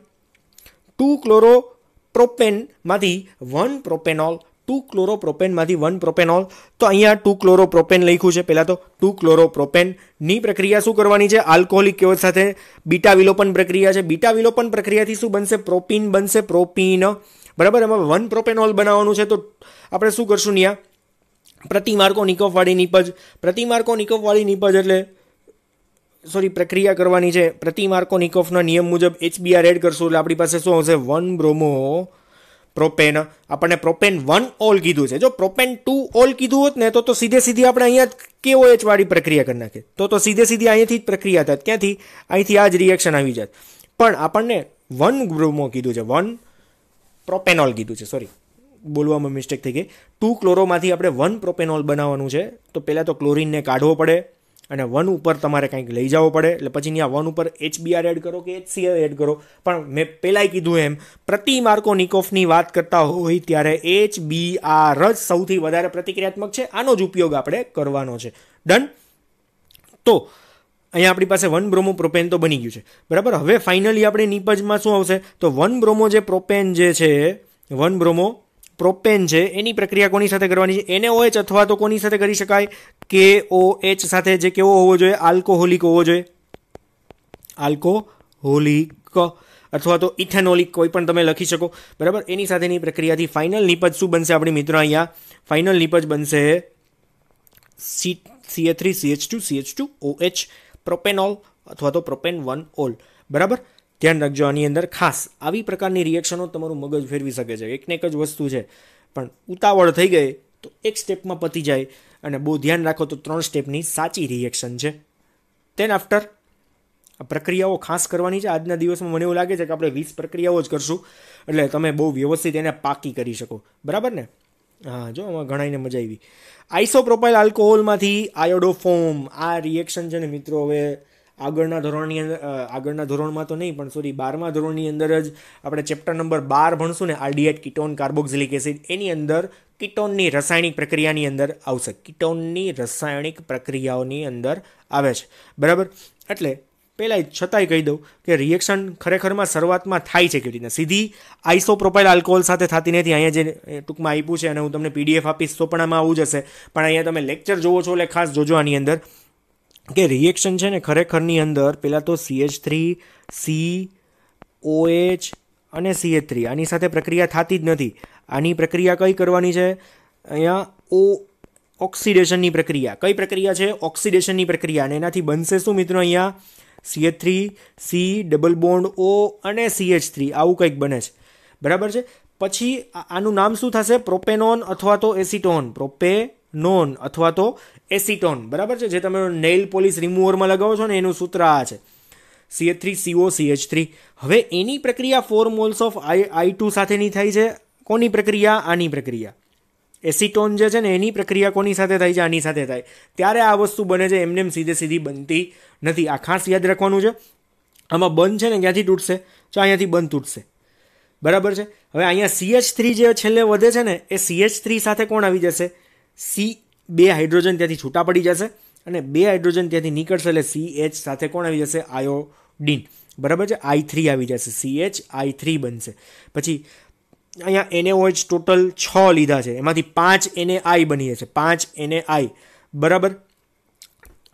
2 ક્લોરોપ્રોપેનમાંથી 1 પ્રોપેનોલ, 2 ક્લોરોપ્રોપેનમાંથી 1 પ્રોપેનોલ. તો અહીંયા 2 ક્લોરોપ્રોપેન લખ્યું છે. પહેલાં તો 2 ક્લોરોપ્રોપેનની પ્રક્રિયા શું કરવાની છે? આલ્કોહોલિક કેવત સાથે બીટા વિલોપન પ્રક્રિયા છે. બીટા વિલોપન પ્રક્રિયાથી શું બનશે? પ્રોપીન બનશે, પ્રોપીન, બરાબર. એમાં 1 પ્રોપેનોલ બનાવવાનું છે, તો આપણે શું કરશું ત્યાં? પ્રતિ માર્કોનિકોફવાળી નિપજ, પ્રતિ માર્કોનિકોફવાળી નિપજ એટલે પ્રક્રિયા કરવાની છે. પ્રતિ માર્કોનિકોફના નિયમ મુજબ HBr એડ કરશું એટલે આપણી પાસે શું આવશે? 1 બ્રોમો પ્રોપેન. આપણને પ્રોપેન 1 ઓલ કીધું છે. જો પ્રોપેન 2 ઓલ કીધું હોત ને તો સીધે આપણે અહીંયા KOH વાળી પ્રક્રિયા કરી નાખીએ, તો સીધે અહીંયાથી જ પ્રક્રિયા થાય. ક્યાંથી? અહીંથી આ જ રિએક્શન આવી જાય. પણ આપણને 1 બ્રોમો કીધું છે, 1 પ્રોપેનોલ કીધું છે, બોલવામાં મિસ્ટેક થઈ ગઈ. 2 ક્લોરોમાંથી આપણે 1 પ્રોપેનોલ બનાવવાનું છે, તો પહેલાં તો ક્લોરીનને કાઢવો પડે અને 1 ઉપર તમારે કંઈક લઈ જવો પડે, એટલે પછી ત્યાં 1 ઉપર HBr એડ કરો કે HCl એડ કરો. પણ મેં પહેલાંય કીધું એમ પ્રતિ માર્કોનિકોફની વાત કરતા હોય ત્યારે HBr જ સૌથી વધારે પ્રતિક્રિયાત્મક છે. આનો જ ઉપયોગ આપણે કરવાનો છે. ડન. તો અહીંયા આપણી પાસે 1 બ્રોમો પ્રોપેન તો બની ગયું છે, બરાબર. હવે ફાઇનલી આપણે નિપજમાં શું આવશે? તો 1 બ્રોમો જે પ્રોપેન જે છે, 1 બ્રોમો પ્રોપેન છે એની પ્રક્રિયા કોની સાથે કરવાની છે? NaOH અથવા તો કોની સાથે કરી શકાય? KOH સાથે, જે કેવો હોવો જોઈએ? આલ્કોહોલિક હોવો જોઈએ, આલ્કોહોલિક અથવા તો ઇથેનોલિક, કોઈ પણ તમે લખી શકો, બરાબર. એની સાથેની પ્રક્રિયાથી ફાઇનલ નિપજ શું બનશે આપણી મિત્રો? અહીંયા ફાઇનલ નિપજ બનશે CH3CH2CH2OH પ્રોપેનોલ અથવા તો પ્રોપેન 1 ઓલ, બરાબર. ધ્યાન રાખજો, આની અંદર ખાસ આવી પ્રકારની રિએક્શનો તમારું મગજ ફેરવી શકે છે. એકને એક જ વસ્તુ છે, પણ ઉતાવળ થઈ ગઈ તો એક સ્ટેપમાં પતી જાય, અને બહુ ધ્યાન રાખો તો 3 સ્ટેપની સાચી રિએક્શન છે. તેન આફ્ટર આ પ્રક્રિયાઓ ખાસ કરવાની છે. આજના દિવસમાં મને એવું લાગે છે કે આપણે 20 પ્રક્રિયાઓ જ કરશું, એટલે તમે બહુ વ્યવસ્થિત એને પાકી કરી શકો, બરાબર ને? હા, જો આમાં ઘણાઈને મજા આવી. આઇસોપ્રોપાઇલ આલ્કોહોલમાંથી આયોડોફોમ, આ રિએક્શન છે ને મિત્રો, હવે આગળના ધોરણમાં તો નહીં, પણ 12મા ધોરણની અંદર જ આપણે ચેપ્ટર નંબર 12 ભણશું ને, આલ્ડીહાઇડ કીટોન કાર્બોક્સિલિક એસિડ, એની અંદર કીટોનની રાસાયણિક પ્રક્રિયાની અંદર આવશે. કીટોનની રાસાયણિક પ્રક્રિયાઓની અંદર આવે છે, બરાબર. એટલે પહેલાં છતાંય કહી દઉં કે રિએક્શન ખરેખરમાં શરૂઆતમાં થાય છે કેવી રીતના? સીધી આઇસોપ્રોપાઇલ આલ્કોહોલ સાથે થતી નથી. અહીંયા જે ટૂંકમાં આપ્યું છે અને હું તમને PDF આપીશ સોપડામાં આવું જ હશે, પણ અહીંયા તમે લેક્ચર જોવો છો એટલે ખાસ જોજો આની અંદર કે રિએક્શન છે ને ખરેખરની અંદર પહેલાં તો CH3 COH અને CH3 આની સાથે પ્રક્રિયા થતી જ નથી. આની પ્રક્રિયા કઈ કરવાની છે? અહીંયા ઓક્સિડેશનની પ્રક્રિયા. કઈ પ્રક્રિયા છે? ઓક્સિડેશનની પ્રક્રિયા. અને એનાથી બનશે શું મિત્રો? અહીંયા CH3 C double bond O અને CH3 આવું કંઈક બને છે, બરાબર છે. પછી આનું નામ શું થશે? પ્રોપેનોન અથવા તો એસિટોન. પ્રોપેનોન અથવા તો એસિટોન, બરાબર છે. જે તમે નેઇલ પોલિશ રિમૂવરમાં લગાવો છો ને એનું સૂત્ર આ છે, CH3COCH3. હવે એની પ્રક્રિયા 4 મોલ્સ ઓફ I2 સાથેની થાય છે. કોની પ્રક્રિયા? આની પ્રક્રિયા. એસિટોન જે છે ને એની પ્રક્રિયા કોની સાથે થાય છે? આની સાથે થાય. ત્યારે આ વસ્તુ બને છે, એમને સીધી બનતી નથી. આ ખાસ યાદ રાખવાનું છે. આમાં બંધ છે ને ક્યાંથી તૂટશે? તો અહીંયાથી બંધ તૂટશે, બરાબર છે. હવે અહીંયા CH3 જે છેલ્લે વધે છે ને એ CH3 સાથે કોણ આવી જશે? બે હાઇડ્રોજન ત્યાંથી છૂટા પડી જશે અને બે હાઇડ્રોજન ત્યાંથી નીકળશે એટલે CH સાથે કોણ આવી જશે? આયોડીન, બરાબર છે. I3 આવી જશે, CHI3 બનશે. પછી અહીંયા NaOH ટોટલ 6 લીધા છે, એમાંથી 5 NaI બની જશે, 5 NaI, બરાબર.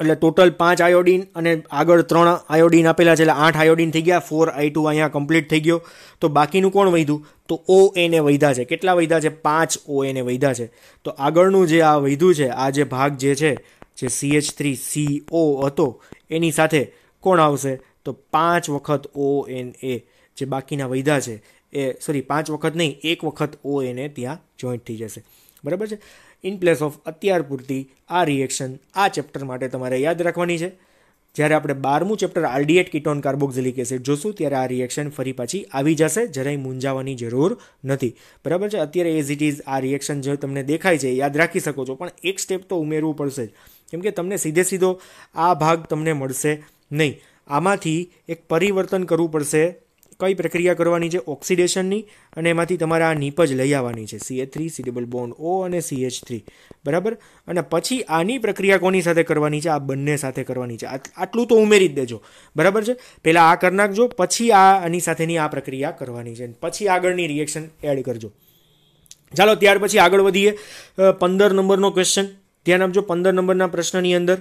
એટલે ટોટલ 5 આયોડીન અને આગળ 3 આયોડીન આપેલા છે એટલે 8 આયોડીન થઈ ગયા. 4I2 અહીંયા કમ્પ્લીટ થઈ ગયો. તો બાકીનું કોણ વધ્યું? તો ONA વધ્યા છે. કેટલા વધ્યા છે? 5 ONA વધ્યા છે. તો આગળનું જે આ વધ્યું છે, આ જે ભાગ જે છે, જે CH3CO હતો એની સાથે કોણ આવશે? તો 5 વખત ONA જે બાકીના વધ્યા છે એ, સોરી 5 વખત નહીં, 1 વખત ONA ત્યાં જોઈન્ટ થઈ જશે, બરાબર છે. ઇન પ્લેસ ઓફ અત્યાર પૂરતી આ રિએક્શન આ ચેપ્ટર માટે તમારે યાદ રાખવાની છે. જ્યારે આપણે 12મું chapter aldehyde ketone carboxylic acid જોશું ત્યારે આ રિએક્શન ફરી પાછી આવી જશે, જરાય મૂંઝાવાની જરૂર નથી, બરાબર છે. અત્યારે એઝ ઇટ ઇઝ આ રિએક્શન જે તમને દેખાય છે યાદ રાખી શકો છો, પણ એક સ્ટેપ તો ઉમેરવું પડશે જ, કેમ કે તમને સીધો આ ભાગ તમને મળશે નહીં. આમાંથી એક પરિવર્તન કરવું પડશે. કઈ પ્રક્રિયા કરવાની છે? ઓક્સિડેશનની, અને એમાંથી તમારે આ નીપજ લઈ આવવાની છે, CH3 C double bond O અને CH3, બરાબર. અને પછી આની પ્રક્રિયા કોની સાથે કરવાની છે? આ બંને સાથે કરવાની છે. આટલું તો ઉમેરી જ દેજો, બરાબર છે. પહેલાં આ કરી નાખજો, પછી આની સાથેની આ પ્રક્રિયા કરવાની છે, પછી આગળની રિએક્શન એડ કરજો. ચાલો ત્યાર પછી આગળ વધીએ. 15 નંબરનો ક્વેશ્ચન ધ્યાન આપજો. 15 નંબરના પ્રશ્નની અંદર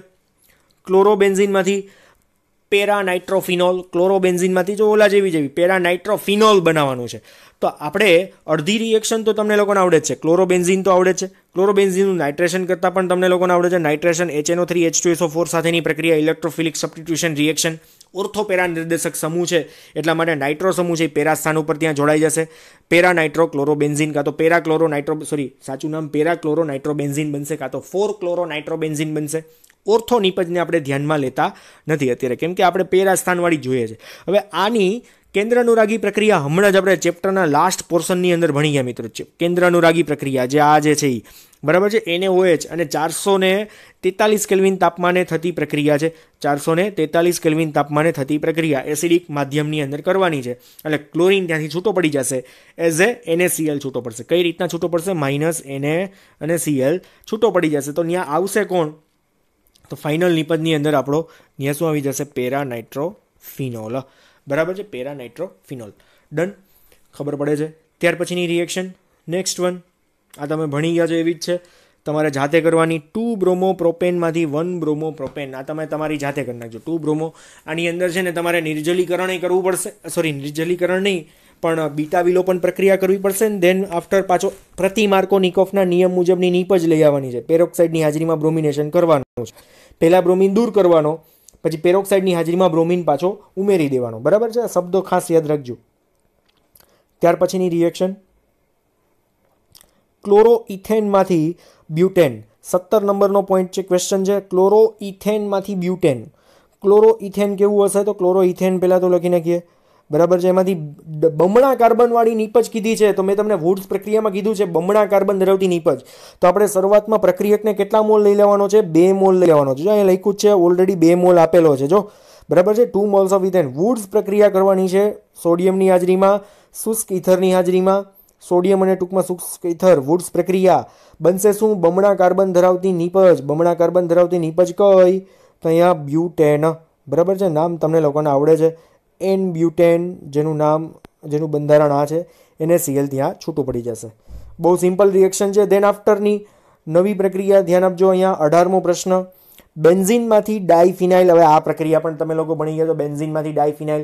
ક્લોરોબેન્ઝિનમાંથી પેરાનાઇટ્રોફિનોલ, ક્લોરોબેન્ઝિનમાંથી જો ઓલા જેવી પેરાનાઇટ્રોફિનોલ બનાવવાનું છે. તો આપણે અડધી રિએક્શન તો તમને લોકોને આવડે જ છે, ક્લોરોબેન્ઝિન તો આવડે જ છે. ક્લોરોબેન્ઝિનનું નાઇટ્રેશન કરતાં પણ તમને લોકોને આવડે છે. નાઇટ્રેશન HNO3H2SO4 સાથેની પ્રક્રિયા ઇલેક્ટ્રોફિલિક સબસ્ટિટ્યુશન રિએક્શન. ઓર્થોપેરા નિર્દેશક સમૂહ છે એટલા માટે નાઇટ્રો સમૂહ છે પેરા સ્થાન ઉપર ત્યાં જોડાઈ જશે. પેરાનાઇટ્રો ક્લોરોબેન્ઝિન કાં તો સાચું નામ પેરાક્લોરો નાઇટ્રોબેન્ઝિન બનશે, કાં તો 4 ક્લોરો નાઇટ્રોબેન્ઝિન બનશે. ઓર્થો નિપજને આપણે ધ્યાનમાં લેતા નથી અત્યારે, કેમ કે આપણે પેરા સ્થાનવાળી જોઈએ છે. હવે આની કેન્દ્ર અનુરાગી પ્રક્રિયા હમણાં જ આપણે ચેપ્ટરના લાસ્ટ પોર્શનની અંદર ભણી ગયા મિત્રો. કેન્દ્ર અનુરાગી પ્રક્રિયા જે આ જે છે એ, બરાબર છે. NaOH અને 443 કેલ્વિન તાપમાને થતી પ્રક્રિયા છે. 443 કેલ્વિન તાપમાને થતી પ્રક્રિયા એસિડિક માધ્યમની અંદર કરવાની છે. એટલે ક્લોરીન ત્યાંથી છૂટો પડી જશે, એઝ એ NaCl છૂટો પડશે. કઈ રીતના છૂટો પડશે? -Na અને Cl છૂટો પડી જશે. તો ત્યાં આવશે કોણ? તો ફાઇનલ નિપજની અંદર આપણો ત્યાં શું આવી જશે? પેરાનાઇટ્રોફિનોલ, બરાબર છે. પેરાનાઇટ્રોફિનોલ ડન, ખબર પડે છે. ત્યાર પછીની રિએક્શન નેક્સ્ટ વન, આ તમે ભણી ગયા છો એવી જ છે, તમારે જાતે કરવાની. 2 બ્રોમોપ્રોપેનમાંથી 1 બ્રોમોપ્રોપેન, આ તમે તમારી જાતે કરી નાખજો. 2 બ્રોમો, આની અંદર છે ને તમારે નિર્જલીકરણ કરવું પડશે, નિર્જલીકરણ નહીં પણ બીટા વિલોપન પ્રક્રિયા કરવી પડશે. દેન આફ્ટર પાછો પ્રતિ માર્કોનિકોફના નિયમ મુજબની નીપજ લઈ આવવાની છે. પેરોક્સાઇડની હાજરીમાં બ્રોમિનેશન કરવાનું છે. પહેલાં બ્રોમિન દૂર કરવાનો, પછી પેરોક્સાઇડની હાજરીમાં બ્રોમિન પાછો ઉમેરી દેવાનો, બરાબર છે. શબ્દો ખાસ યાદ રાખજો. ત્યાર પછીની રિએક્શન ક્લોરોઇથેનમાંથી બ્યુટેન. 17 નંબરનો પોઈન્ટ છે, ક્વેશ્ચન છે ક્લોરોઇથેનમાંથી બ્યુટેન. ક્લોરોઇથેન કેવું હશે? તો ક્લોરોઇથેન પહેલાં તો લખી નાખીએ, બરાબર છે. એમાંથી બમણા કાર્બનવાળી નીપજ કીધી છે. તો મેં તમને વુડ્સ પ્રક્રિયામાં કીધું છે બમણા કાર્બન ધરાવતી નીપજ. તો આપણે શરૂઆતમાં પ્રક્રિયકને કેટલા મોલ લઈ લેવાનો છે? 2 મોલ લઈ લેવાનો છે. જો અહીંયા લખ્યું છે ઓલરેડી 2 મોલ આપેલો છે, જો બરાબર છે. 2 મોલ્સ ઓફ ઇથેન. વુડ્સ પ્રક્રિયા કરવાની છે સોડિયમની હાજરીમાં, શુષ્ક ઇથરની હાજરીમાં. સોડિયમ અને ટૂંકમાં શુષ્ક ઇથર. વુડ્સ પ્રક્રિયા બનશે શું? બમણા કાર્બન ધરાવતી નીપજ. બમણા કાર્બન ધરાવતી નીપજ કઈ? તો અહીંયા બ્યુટેન, બરાબર છે. નામ તમને લોકોને આવડે છે, N-બ્યુટેન, જેનું બંધારણ આ છે. NaCl ત્યાં છૂટું પડી જશે. બહુ સિમ્પલ રિએક્શન છે. દેન આફ્ટરની નવી પ્રક્રિયા ધ્યાન આપજો. અહીંયા 18મો પ્રશ્ન, બેન્ઝિનમાંથી ડાયફિનાઇલ. હવે આ પ્રક્રિયા પણ તમે લોકો ભણી ગયા છો. બેન્ઝિનમાંથી ડાયફિનાઇલ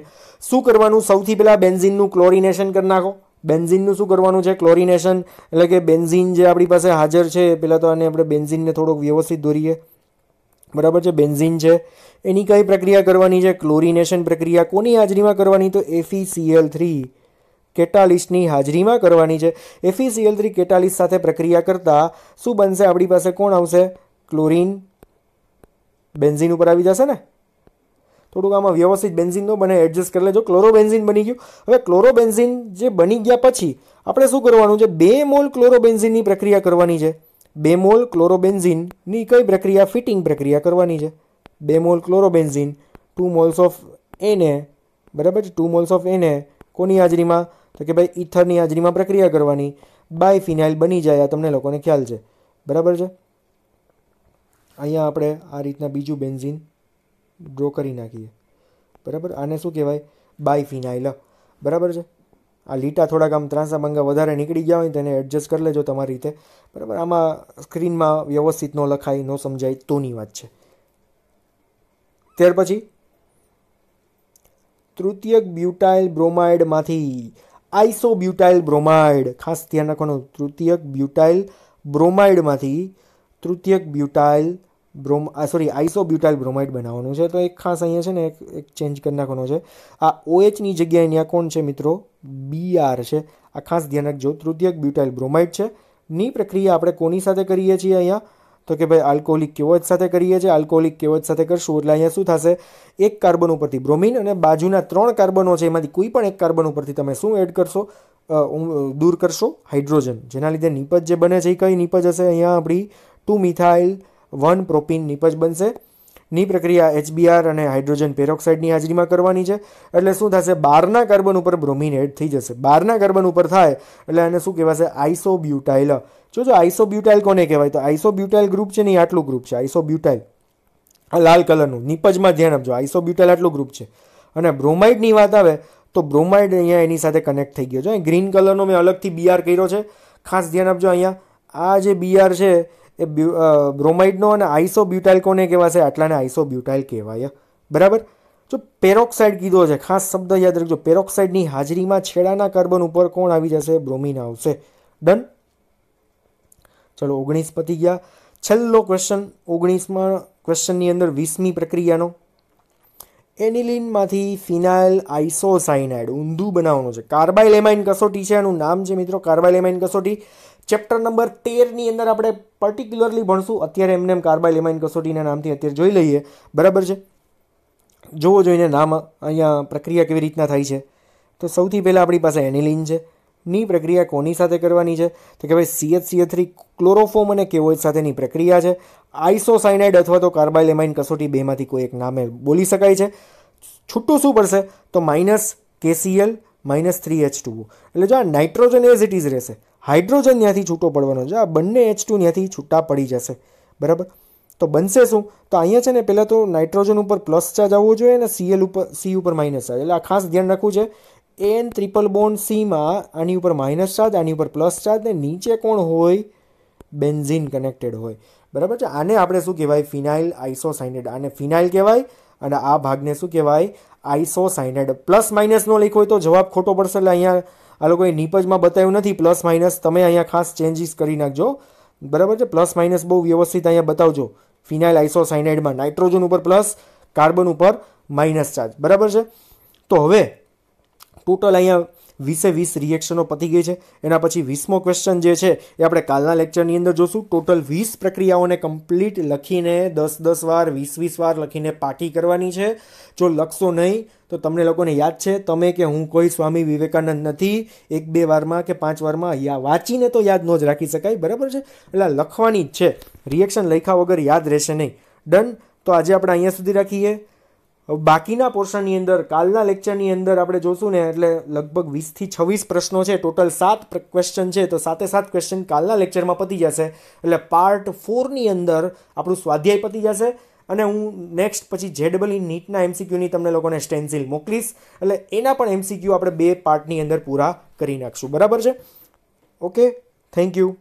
શું કરવાનું? સૌથી પહેલાં બેન્ઝિનનું ક્લોરિનેશન કરી નાખો. બેન્ઝિનનું શું કરવાનું છે? ક્લોરિનેશન. એટલે કે બેન્ઝિન જે આપણી પાસે હાજર છે, પહેલાં તો આને આપણે બેન્ઝિનને થોડોક વ્યવસ્થિત દોરીએ, બરાબર છે. બેન્ઝિન છે એની કઈ પ્રક્રિયા કરવાની છે? ક્લોરિનેશન પ્રક્રિયા. કોની હાજરીમાં કરવાની? તો FeCl3 કેટાલિસ્ટની હાજરીમાં કરવાની છે. FeCl3 કેટાલિસ્ટ સાથે પ્રક્રિયા કરતાં શું બનશે? આપણી પાસે કોણ આવશે? ક્લોરીન બેન્ઝીન ઉપર આવી જશે ને. થોડુંક આમાં વ્યવસ્થિત બેન્ઝીન ન બને, એડજસ્ટ કરી લેજો. ક્લોરોબેન્ઝીન બની ગયું. હવે ક્લોરોબેન્ઝીન જે બની ગયા પછી આપણે શું કરવાનું છે? 2 મોલ ક્લોરોબેન્ઝીનની પ્રક્રિયા કરવાની છે. 2 મોલ ક્લોરોબેન્ઝીનની કઈ પ્રક્રિયા? ફિટિંગ પ્રક્રિયા કરવાની છે. 2 મોલ ક્લોરોબેન્ઝીન 2 મોલ્સ ઓફ Na, બરાબર છે. 2 મોલ્સ ઓફ Na કોની હાજરીમાં? તો કે ભાઈ ઇથરની હાજરીમાં પ્રક્રિયા કરવાની. બાયફિનાઇલ બની જાય. આ તમને લોકોને ખ્યાલ છે, બરાબર છે. અહીંયા આપણે આ રીતના બીજું બેન્ઝીન ડ્રો કરી નાખીએ, બરાબર. આને શું કહેવાય? બાયફિનાઇલ, બરાબર છે. આ લીટા થોડાક આમ ત્રાંસા બંગા વધારે નીકળી ગયા હોય તો એને એડજસ્ટ કરી લેજો તમારી રીતે, બરાબર. આમાં સ્ક્રીનમાં વ્યવસ્થિત ન લખાય, ન સમજાય તોની વાત છે. ત્યાર પછી તૃતીયક બ્યુટાઇલ બ્રોમાઇડમાંથી આઇસોબ્યુટાઇલ બ્રોમાઇડ, ખાસ ધ્યાન રાખવાનું. તૃતીયક બ્યુટાઇલ બ્રોમાઇડમાંથી તૃતીયક બ્યુટાઇલ આઇસોબ્યુટાઇલ બ્રોમાઇડ બનાવવાનું છે. તો એક ખાસ અહીંયા છે ને એક ચેન્જ કરી નાખવાનો છે. આ OHની જગ્યાએ ત્યાં કોણ છે મિત્રો? Br છે. આ ખાસ ધ્યાન રાખજો. તૃતીયક બ્યુટાઇલ બ્રોમાઇડ છે. ની પ્રક્રિયા આપણે કોની સાથે કરીએ છીએ અહીંયા? તો કે ભાઈ આલ્કોહોલિક KOH સાથે કરીએ છીએ. આલ્કોહોલિક KOH સાથે કરશું એટલે અહીંયા શું થશે? એક કાર્બન ઉપરથી બ્રોમિન અને બાજુના 3 કાર્બનો છે એમાંથી કોઈ પણ એક કાર્બન ઉપરથી તમે શું એડ કરશો? દૂર કરશો હાઇડ્રોજન, જેના લીધે નિપજ જે બને છે એ કઈ નિપજ હશે? અહીંયા આપણી 2 મિથાઇલ 1 પ્રોપીન નિપજ બનશે. ની પ્રક્રિયા HBr અને હાઇડ્રોજન પેરોક્સાઇડની હાજરીમાં કરવાની છે. એટલે શું થશે? 12ના કાર્બન ઉપર બ્રોમિન એડ થઈ જશે. 12ના કાર્બન ઉપર થાય એટલે આને શું કહેવાશે? આઇસોબ્યુટાઇલ. જોજો આઇસોબ્યુટાઇલ કોને કહેવાય? તો આઇસોબ્યુટાઇલ ગ્રુપ છે ને એ આટલું ગ્રુપ છે આઇસોબ્યુટાઇલ. આ લાલ કલરનું નિપજમાં ધ્યાન આપજો. આઇસોબ્યુટાઇલ આટલું ગ્રુપ છે. અને બ્રોમાઇડની વાત આવે તો બ્રોમાઇડ અહીંયા એની સાથે કનેક્ટ થઈ ગયો છે. ગ્રીન કલરનો મેં અલગથી Br કર્યો છે, ખાસ ધ્યાન આપજો. અહીંયા આ જે Br છે એ બ્રોમાઇડનો અને આઇસોબ્યુટાઇલ કોને કહેવાશે? આટલાને આઇસોબ્યુટાઇલ કહેવાય, બરાબર. જો પેરોક્સાઇડ કીધો છે, ખાસ શબ્દ યાદ રાખજો. પેરોક્સાઇડની હાજરીમાં છેડાના કાર્બન ઉપર કોણ આવી જશે? બ્રોમિન આવશે. ડન. ચલો 19 પતી ગયા. છેલ્લો ક્વેશ્ચન 19માં ક્વેશ્ચનની અંદર 20મી પ્રક્રિયાનો એનિલિનમાંથી ફિનાઇલ આઇસોસાયનાઇડ ઊંધું બનાવવાનું છે. કાર્બાઇલ એમાઇન કસોટી છે આનું નામ છે મિત્રો, કાર્બાઇલ એમાઇન કસોટી. ચેપ્ટર નંબર 13ની અંદર આપણે પર્ટિક્યુલરલી ભણશું. અત્યારે એમને કાર્બાઇલ એમાઇન કસોટીના નામથી અત્યારે જોઈ લઈએ, બરાબર છે. જોવો જોઈને નામ અહીંયા પ્રક્રિયા કેવી રીતના થાય છે. તો સૌથી પહેલાં આપણી પાસે એનિલિન છે. ની પ્રક્રિયા કોની સાથે કરવાની છે? તો કે ભાઈ CHCl3 ક્લોરોફોર્મ અને KOH સાથેની પ્રક્રિયા છે. આઇસોસાયનાઇડ અથવા તો કાર્બાઇલ એમાઇન કસોટી બેમાંથી કોઈ એક નામે બોલી શકાય છે. છૂટું શું પડશે? તો -KCl -3H2O. એટલે જો આ નાઇટ્રોજન એઝ ઇટ ઇઝ રહેશે, હાઇડ્રોજન ત્યાંથી છૂટો પડવાનો છે. આ બંને H2 ત્યાંથી છૂટા પડી જશે, બરાબર. તો બનશે શું? તો અહીંયા છે ને પહેલાં તો નાઇટ્રોજન ઉપર પ્લસ ચાર્જ આવવો જોઈએ અને C ઉપર માઇનસ ચાર્જ. એટલે આ ખાસ ધ્યાન રાખવું છે. N ટ્રિપલ બોન્ડ Cમાં આની ઉપર માઇનસ ચાર્જ, આની ઉપર પ્લસ ચાર્જ ને નીચે કોણ હોય? બેન્ઝીન કનેક્ટેડ હોય, બરાબર છે. આને આપણે શું કહેવાય? ફિનાઇલ આઇસોસાયનાઇડ. આને ફિનાઇલ કહેવાય અને આ ભાગને શું કહેવાય? આઇસોસાયનાઇડ. પ્લસ માઇનસ નો લખ્યો હોય તો જવાબ ખોટો પડશે. એટલે અહીંયા આ લોકોએ નિપજમાં બતાવ્યું નથી પ્લસ માઇનસ. તમે અહીંયા ખાસ ચેન્જીસ કરી નાખજો, બરાબર છે. પ્લસ માઇનસ બહુ વ્યવસ્થિત અહીંયા બતાવજો. ફિનાઇલ આઇસોસાયનાઇડમાં નાઇટ્રોજન ઉપર પ્લસ, કાર્બન ઉપર માઇનસ ચાર્જ, બરાબર છે. તો હવે ટોટલ અહીંયા 20 રિએક્શનો પતી ગઈ છે. એના પછી 20મો ક્વેશ્ચન જે છે એ આપણે કાલના લેક્ચરની અંદર જોશું. ટોટલ 20 પ્રક્રિયાઓને કમ્પ્લીટ લખીને 10 વાર 20 વાર લખીને પાકી કરવાની છે. જો લખશો નહીં તો તમને લોકોને યાદ છે, તમે કે હું કોઈ સ્વામી વિવેકાનંદ નથી. 1-2 વારમાં કે 5 વારમાં વાંચીને તો યાદ ન જ રાખી શકાય, બરાબર છે. એટલે લખવાની જ છે. રિએક્શન લખ્યા વગર યાદ રહેશે નહીં. ડન. તો આજે આપણે અહીંયા સુધી રાખીએ. બાકીના પોર્શનની અંદર કાલના લેક્ચરની અંદર આપણે જોશું ને, એટલે લગભગ 20 થી 26 પ્રશ્નો છે. ટોટલ 7 ક્વેશ્ચન છે. તો 7 ક્વેશ્ચન કાલના લેક્ચરમાં પતી જશે. એટલે પાર્ટ 4ની અંદર આપણું સ્વાધ્યાય પતી જશે. અને હું નેક્સ્ટ પછી JEE નીટના MCQની તમને લોકોને સ્ટેન્સિલ મોકલીશ. એટલે એના પણ MCQ આપણે 2 પાર્ટની અંદર પૂરા કરી નાખશું, બરાબર છે. Okay, thank you.